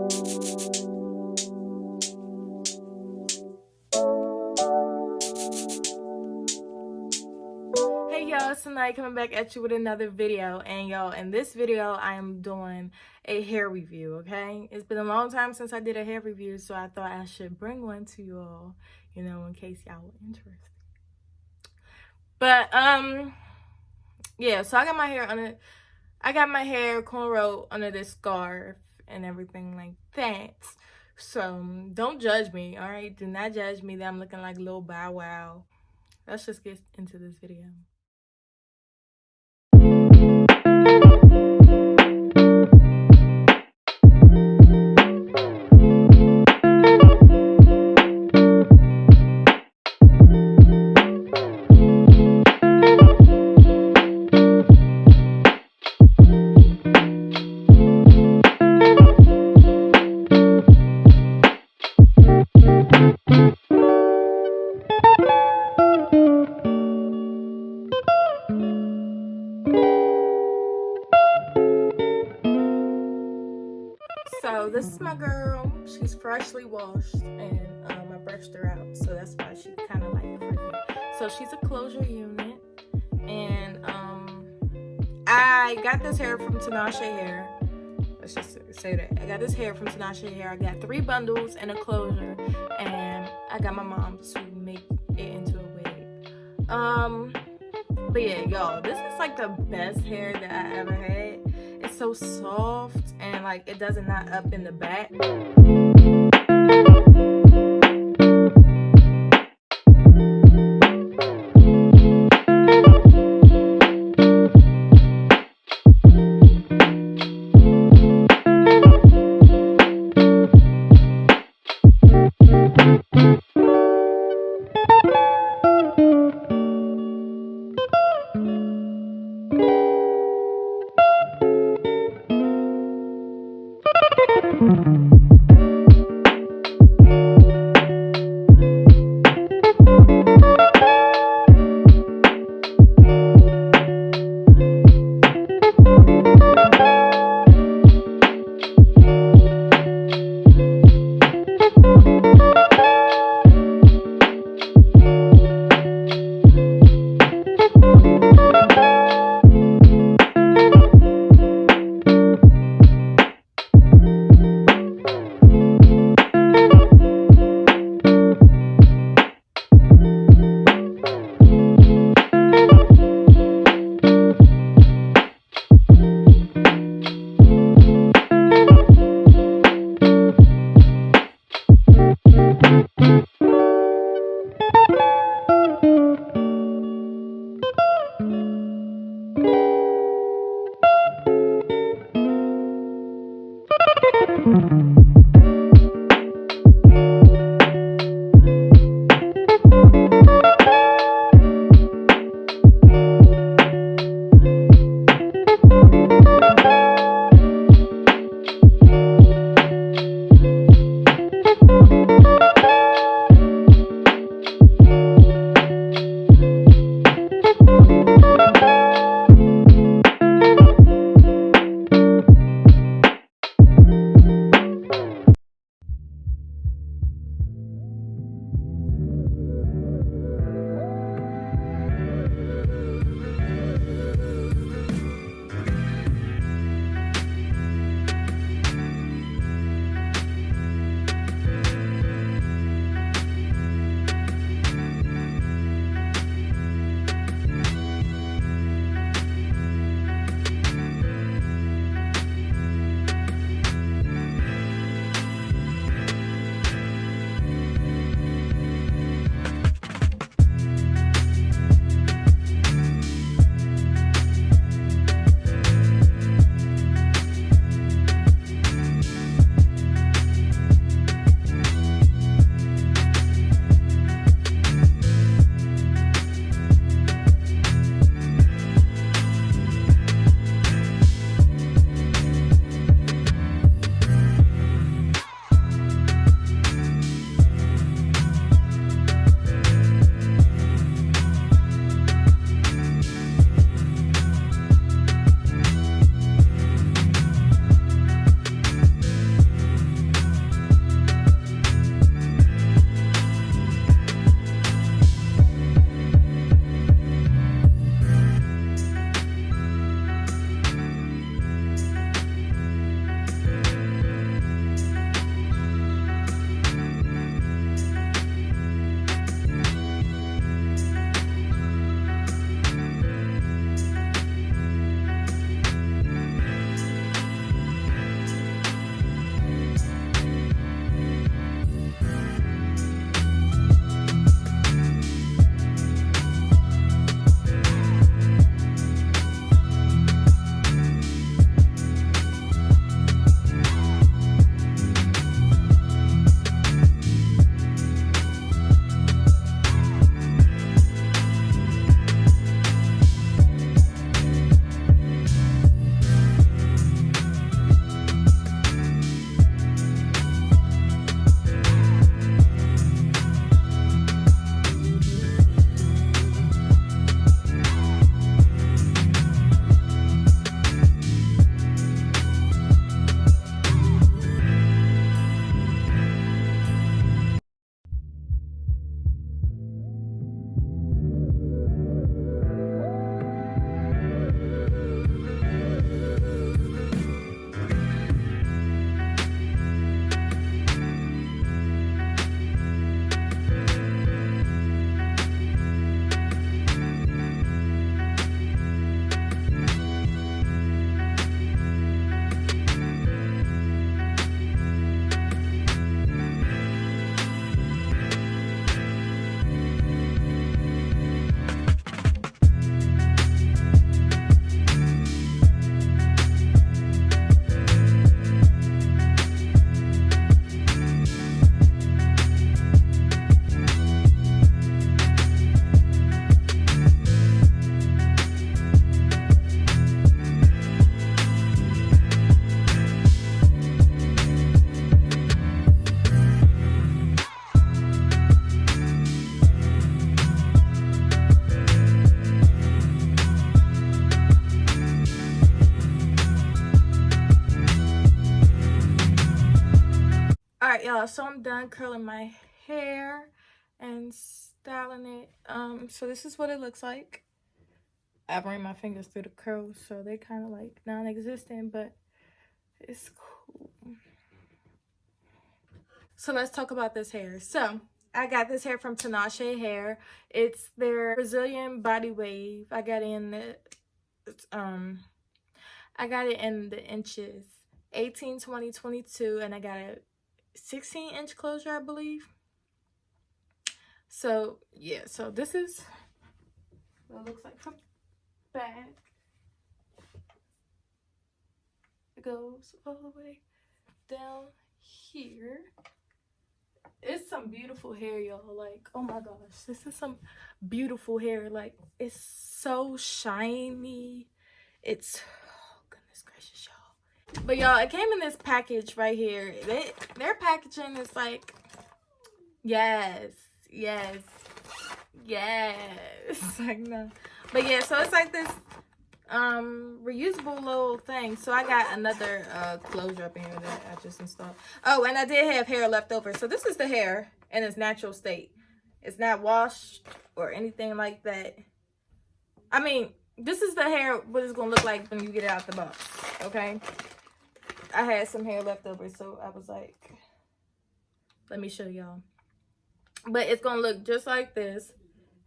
Hey y'all, tonight coming back at you with another video, and y'all, in this video I am doing a hair review. Okay, it's been a long time since I did a hair review, so I thought I should bring one to you all, you know, in case y'all were interested. But yeah, so I got my hair cornrow under this scarf and everything like that. So don't judge me, all right? Do not judge me that I'm looking like Lil Bow Wow. Let's just get into this video. So this is my girl. She's freshly washed, and I brushed her out, so that's why she's kind of like frizzy. So she's a closure unit, and I got this hair from Tinashe Hair. Let's just say that I got this hair from Tinashe Hair. I got 3 bundles and a closure, and I got my mom to make it into a wig. But yeah, y'all, this is like the best hair that I ever had. It's so soft, and like it doesn't knot up in the back. right, y'all, so I'm done curling my hair and styling it. So this is what it looks like. I ran my fingers through the curls, so they kind of like non-existent, but it's cool. So let's talk about this hair. So I got this hair from Tinashe Hair. It's their Brazilian body wave. I got it in the inches 18, 20, 22, and I got a 16-inch closure, I believe. So yeah, so this is what it looks like from back. It goes all the way down here. It's some beautiful hair, y'all. Like, oh my gosh, this is some beautiful hair. Like, it's so shiny. It's, oh goodness gracious, y'all. But y'all, it came in this package right here. Their packaging is like, yes, yes, yes. Like, no. But yeah, so it's like this reusable little thing. So I got another closure up in here that I just installed. Oh, and I did have hair left over. So this is the hair in its natural state. It's not washed or anything like that. I mean, this is the hair, what it's gonna look like when you get it out the box. Okay, I had some hair left over, so I was like, let me show y'all. But it's gonna look just like this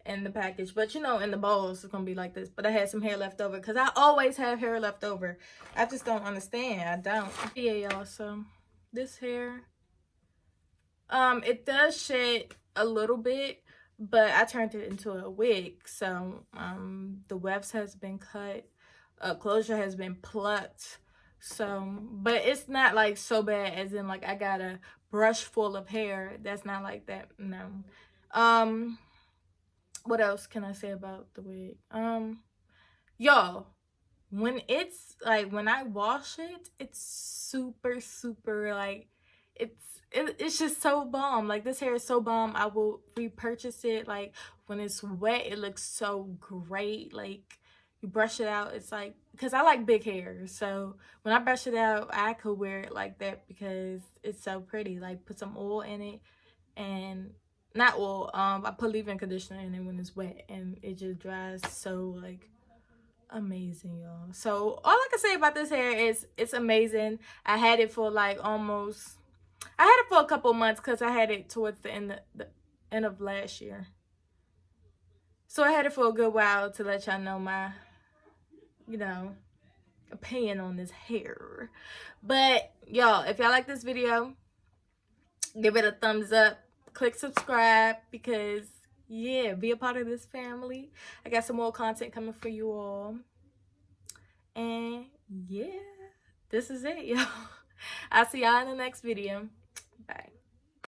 in the package, but you know, in the bowls it's gonna be like this. But I had some hair left over because I always have hair left over. I just don't understand. I don't. Yeah, y'all, so this hair, it does shed a little bit, but I turned it into a wig. So the wefts has been cut, closure has been plucked. So, but it's not like so bad as in like I got a brush full of hair. That's not like that. No. What else can I say about the wig? Y'all, when it's like, when I wash it, it's super, super, like, it's just so bomb. Like, this hair is so bomb. I will repurchase it. Like, when it's wet, it looks so great. Like, you brush it out, it's like, because I like big hair, so when I brush it out, I could wear it like that because it's so pretty. Like, put some oil in it, and not oil, I put leave-in conditioner in it when it's wet, and it just dries so like amazing, y'all. So all I can say about this hair is it's amazing. I had it for like almost, I had it for a couple months because I had it towards the end of last year. So I had it for a good while to let y'all know my, you know, opinion on this hair. But y'all, if y'all like this video, give it a thumbs up, click subscribe, because yeah, be a part of this family. I got some more content coming for you all. And yeah, this is it, y'all. I'll see y'all in the next video. Bye.